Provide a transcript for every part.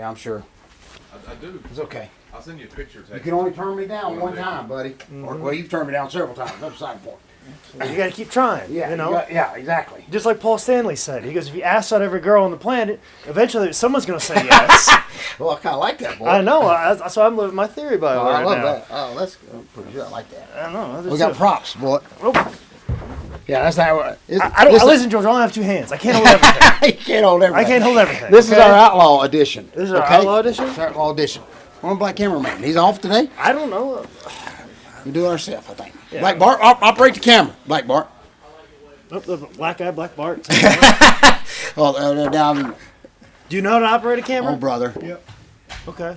Yeah, I'm sure. I do. It's okay. I'll send you a picture. You can only turn me down one time, buddy. Mm-hmm. Well, you've turned me down several times. That's a side point. You got to keep trying. Yeah, you know. Yeah, exactly. Just like Paul Stanley said, he goes, "If you ask out every girl on the planet, eventually someone's going to say yes." Well, I kind of like that, boy. I know. That's why I'm living my theory by I love now. that. Oh, that's pretty good. I like that. I don't know. We got props, boy. Oh. Yeah, that's how. Listen, George. I only have two hands. I can't hold everything. You can't hold everything. I can't hold everything. This is our outlaw edition. This is our outlaw edition. It's our outlaw edition. One black cameraman. He's off today. I don't know. We do it ourselves, I think. Yeah. Black Bart, operate the camera. Black Bart. Oh, the black guy, Black Bart. Oh, down. Do you know how to operate a camera? Oh, brother. Yep. Okay.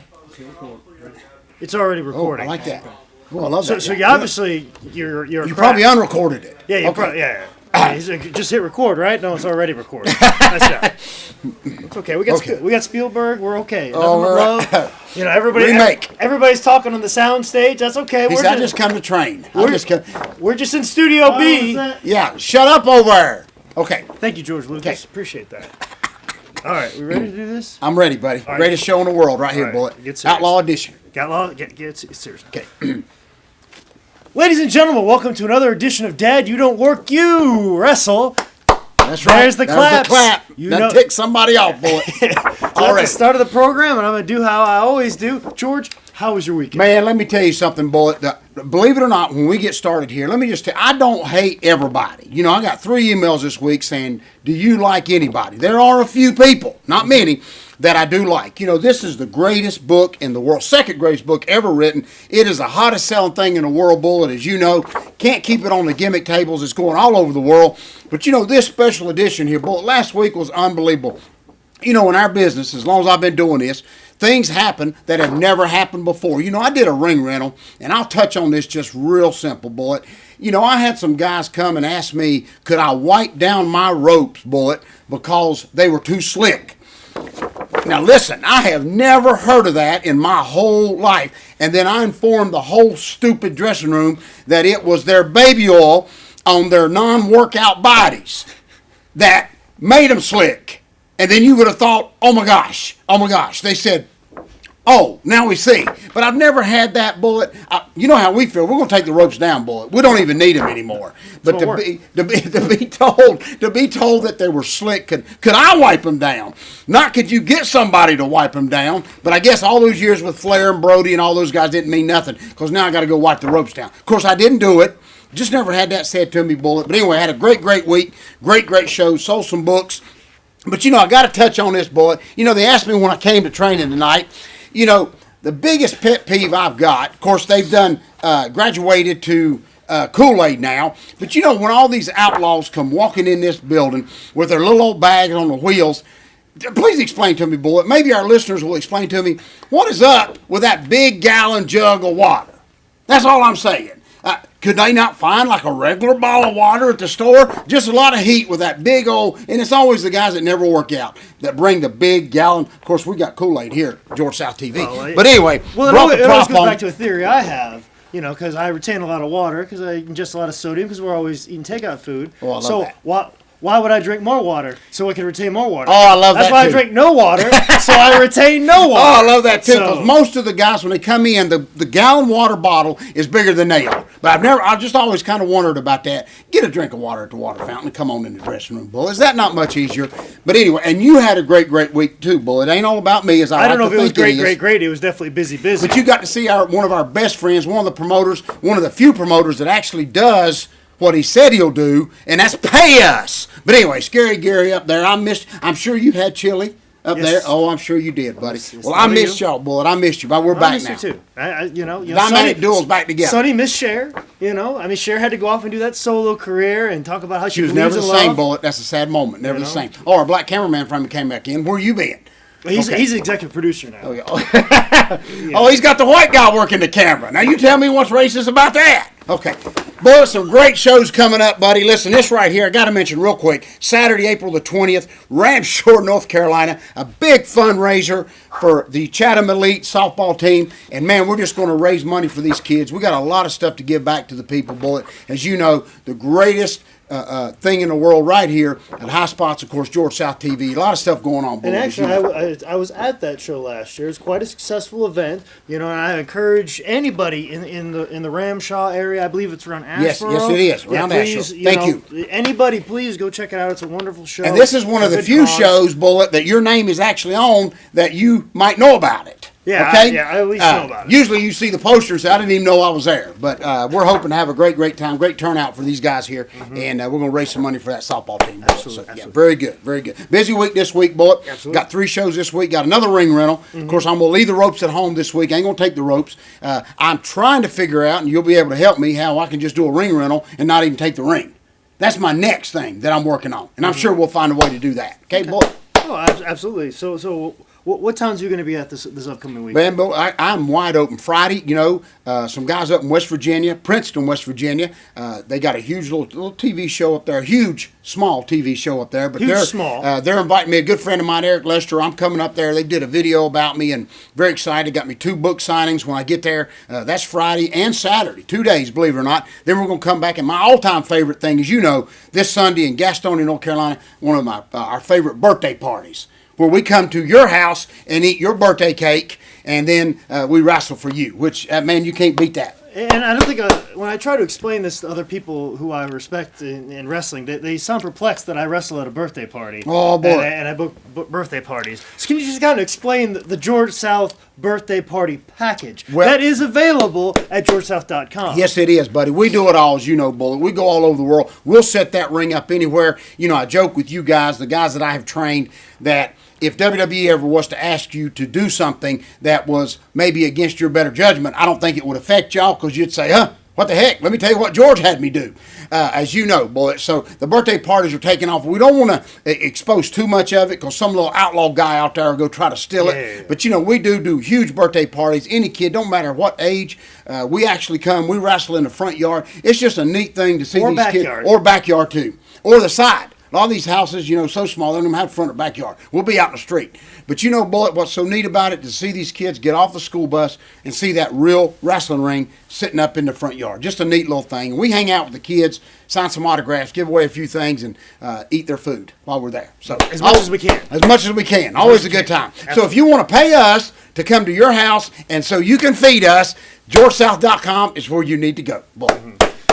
It's already recording. I like that. Oh, I love that. So you obviously you're you probably unrecorded it. Yeah, you okay. probably just hit record, right? No, it's already recorded. That's It's okay. We got Spielberg. We're okay. Nothing but love. You know, everybody's talking on the sound stage. That's okay. I just come to train. We're just in Studio B. Yeah, shut up over there. Okay. Thank you, George Lucas. Okay. Appreciate that. All right, we ready to do this? I'm ready, buddy. Right. Greatest show in the world right here, Bullet. Outlaw edition. Get serious. Okay. Ladies and gentlemen, welcome to another edition of Dad, You Don't Work, You Wrestle. That's right. There's the claps. Clap. You tick somebody off, Bullet. That's the start of the program, and I'm going to do how I always do. George, how was your weekend? Man, let me tell you something, Bullet. Believe it or not, when we get started here, let me just tell you, I don't hate everybody. You know, I got 3 emails this week saying, do you like anybody? There are a few people, not many, that I do like. You know, this is the greatest book in the world, second greatest book ever written. It is the hottest selling thing in the world, Bullet, as you know. Can't keep it on the gimmick tables. It's going all over the world. But, you know, this special edition here, Bullet, last week was unbelievable. You know, in our business, as long as I've been doing this, things happen that have never happened before. You know, I did a ring rental, and I'll touch on this just real simple, Bullet. You know, I had some guys come and ask me, could I wipe down my ropes, Bullet, because they were too slick. Now, listen, I have never heard of that in my whole life. And then I informed the whole stupid dressing room that it was their baby oil on their non-workout bodies that made them slick. And then you would have thought, oh my gosh. They said, oh, now we see. But I've never had that, Bullet. You know how we feel. We're going to take the ropes down, Bullet. We don't even need them anymore. But to be told that they were slick, could I wipe them down? Not could you get somebody to wipe them down, but I guess all those years with Flair and Brody and all those guys didn't mean nothing because now I got to go wipe the ropes down. Of course, I didn't do it. Just never had that said to me, Bullet. But anyway, I had a great week. Great show. Sold some books. But, you know, I got to touch on this, Bullet. You know, they asked me when I came to training tonight, you know, the biggest pet peeve I've got, of course, they've done graduated to Kool-Aid now, but you know, when all these outlaws come walking in this building with their little old bags on the wheels, please explain to me, Bullet. Maybe our listeners will explain to me, what is up with that big gallon jug of water? That's all I'm saying. Could they not find like a regular bottle of water at the store? Just a lot of heat with that big old, and it's always the guys that never work out that bring the big gallon. Of course, we got Kool-Aid here at George South TV. But anyway, it always goes back to a theory I have, you know, because I retain a lot of water, because I ingest a lot of sodium, because we're always eating takeout food. Oh, I love that. Why would I drink more water? So I can retain more water. Oh, I love that. That's why I drink no water, so I retain no water. Oh, I love that too, because most of the guys, when they come in, the gallon water bottle is bigger than they are. But I've just always kind of wondered about that. Get a drink of water at the water fountain and come on in the dressing room, Bull. Is that not much easier? But anyway, and you had a great week too, Bull. It ain't all about me, as I don't know if it was great. It was definitely busy. But you got to see one of our best friends, one of the promoters, one of the few promoters that actually does what he said he'll do, and that's pay us. But anyway, Scary Gary up there, I'm sure you had chili up there. Oh, I'm sure you did, buddy. Well, I missed y'all, Bullet. I missed you, but we're back now. I missed you too. Dynamic Duel's back together. Sonny missed Cher. You know, I mean, Cher had to go off and do that solo career and talk about how she was never the same, Bullet. That's a sad moment. Never the same. Oh, our black cameraman from him came back in. Where you been? Well, he's an executive producer now. Oh, yeah. Oh, he's got the white guy working the camera. Now, you tell me what's racist about that. Okay. Boy, some great shows coming up, buddy. Listen, this right here, I got to mention real quick. Saturday, April the 20th, Ramshore, North Carolina. A big fundraiser for the Chatham Elite softball team. And, man, we're just going to raise money for these kids. We got a lot of stuff to give back to the people, Bullet. As you know, the greatest thing in the world right here at High Spots, of course, Georgia South TV. A lot of stuff going on. And actually, I was at that show last year. It's quite a successful event, and I encourage anybody in the Ramshaw area. I believe it's around Asheboro. Yes, it is around Asheboro. Thank you. Anybody, please go check it out. It's a wonderful show. And this is one of the few shows, Bullet, that your name is actually on that you might know about it. Yeah, okay? I at least know about it. Usually you see the posters. I didn't even know I was there. But we're hoping to have a great time, great turnout for these guys here. And we're going to raise some money for that softball team. Absolutely. Yeah, very good. Busy week this week, Bullet. Absolutely. Got 3 shows this week. Got another ring rental. Of course, I'm going to leave the ropes at home this week. I ain't going to take the ropes. I'm trying to figure out, and you'll be able to help me, how I can just do a ring rental and not even take the ring. That's my next thing that I'm working on. And I'm sure we'll find a way to do that. Okay, Bullet? Oh, absolutely. So what towns are you going to be at this upcoming week? Man, I'm wide open. Friday, some guys up in West Virginia, Princeton, West Virginia, they got a huge little TV show up there, small TV show up there. But they're inviting me, a good friend of mine, Eric Lester. I'm coming up there. They did a video about me and very excited. Got me 2 book signings when I get there. That's Friday and Saturday, 2 days, believe it or not. Then we're going to come back. And my all-time favorite thing is, this Sunday in Gastonia, North Carolina, one of our favorite birthday parties, where we come to your house and eat your birthday cake, and then we wrestle for you, which, man, you can't beat that. And I don't think when I try to explain this to other people who I respect in wrestling, they sound perplexed that I wrestle at a birthday party. Oh, boy. And I book birthday parties. So can you just kind of explain the George South birthday party package that is available at georgesouth.com? Yes, it is, buddy. We do it all, as you know, Bullet. We go all over the world. We'll set that ring up anywhere. I joke with you guys, the guys that I have trained, that if WWE ever was to ask you to do something that was maybe against your better judgment, I don't think it would affect y'all, because you'd say, what the heck? Let me tell you what George had me do, as you know, Bullet. So the birthday parties are taking off. We don't want to expose too much of it, because some little outlaw guy out there will go try to steal it. But, we do huge birthday parties. Any kid, don't matter what age, we actually come. We wrestle in the front yard. It's just a neat thing to see these backyard. kids. Or backyard, too. Or the side. A lot of these houses, so small, they don't even have front or backyard. We'll be out in the street. But Bullet, what's so neat about it, to see these kids get off the school bus and see that real wrestling ring sitting up in the front yard. Just a neat little thing. And we hang out with the kids, sign some autographs, give away a few things, and eat their food while we're there. So as much as we can. As much as we can. Always a good time. Absolutely. So if you want to pay us to come to your house and so you can feed us, georgesouth.com is where you need to go, Bullet.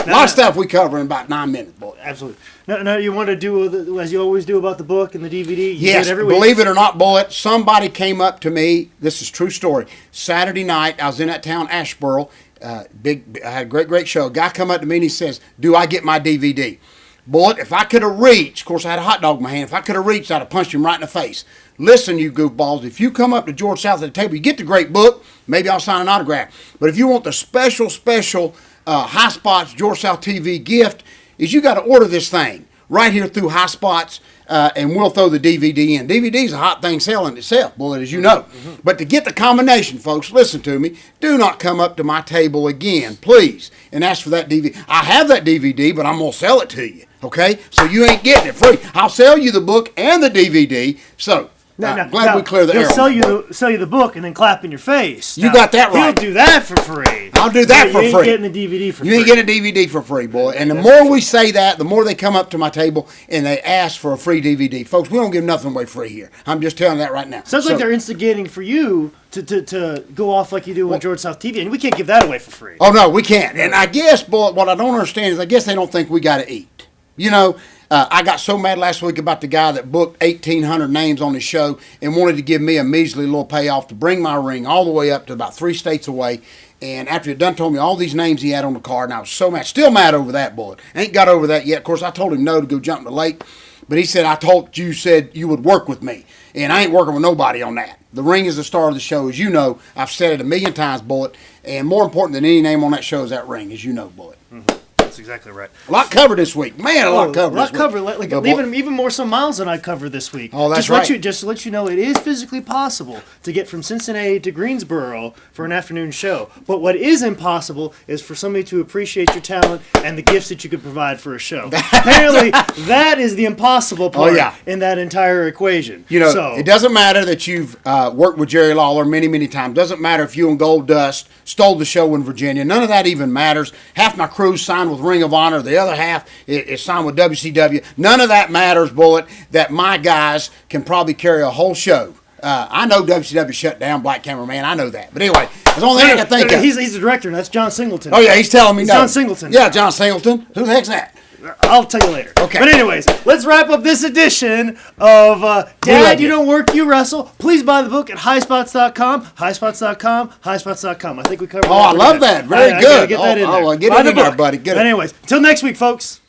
A lot of stuff we cover in about 9 minutes, Bullet. Absolutely. Now, you want to do, as you always do, about the book and the DVD? Yes, every week. Believe it or not, Bullet, somebody came up to me, this is true story, Saturday night, I was in that town, Asheboro, I had a great show. A guy come up to me and he says, do I get my DVD? Bullet, if I could have reached, of course I had a hot dog in my hand, if I could have reached, I'd have punched him right in the face. Listen, you goofballs, if you come up to George South at the table, you get the great book, maybe I'll sign an autograph. But if you want the special High Spots George South TV gift, is you got to order this thing right here through High Spots, and we'll throw the DVD in. DVD's a hot thing selling itself, Bullet, as you know. But to get the combination, folks, listen to me. Do not come up to my table again, please, and ask for that DVD. I have that DVD, but I'm going to sell it to you, okay? So you ain't getting it free. I'll sell you the book and the DVD, so... glad we clear the air. He'll sell you the book and then clap in your face. You got that right. He'll do that for free. I'll do that for free. You ain't getting a DVD for free. You ain't getting a DVD for free, boy. And the more we say that, the more they come up to my table and they ask for a free DVD. Folks, we don't give nothing away free here. I'm just telling that right now. Sounds like they're instigating for you to go off like you do on George South TV, and we can't give that away for free. Oh, no, we can't. And I guess, boy, what I don't understand is I guess they don't think we got to eat. I got so mad last week about the guy that booked 1,800 names on his show and wanted to give me a measly little payoff to bring my ring all the way up to about 3 states away. And after he done told me all these names he had on the card, and I was so mad. Still mad over that, Bullet. Ain't got over that yet. Of course, I told him no to go jump in the lake. But he said, you said you would work with me. And I ain't working with nobody on that. The ring is the star of the show. As you know, I've said it 1,000,000 times, Bullet. And more important than any name on that show is that ring, as you know, Bullet. Mm-hmm. That's exactly right. A lot covered this week. Man, a lot covered this week. Even more some miles than I covered this week. Oh, that's right. Just to let you know, it is physically possible to get from Cincinnati to Greensboro for an afternoon show. But what is impossible is for somebody to appreciate your talent and the gifts that you could provide for a show. Apparently, that is the impossible part in that entire equation. It doesn't matter that you've worked with Jerry Lawler many, many times. Doesn't matter if you and Gold Dust stole the show in Virginia. None of that even matters. Half my crew signed with Ring of Honor. The other half is signed with WCW. None of that matters, Bullet, that my guys can probably carry a whole show. I know WCW shut down Black Cameraman. I know that. But anyway, that's the only thing I can think of. He's the director, and that's John Singleton. Oh, yeah, he's telling me no. John Singleton. Yeah, John Singleton. Who the heck's that? I'll tell you later. Okay. But anyways, let's wrap up this edition of Dad, You Don't Work, You Wrestle. Please buy the book at highspots.com, highspots.com, highspots.com. I think we covered I love that. Very good. Get that in there. Get it in there, buddy. Get it. Anyways, until next week, folks.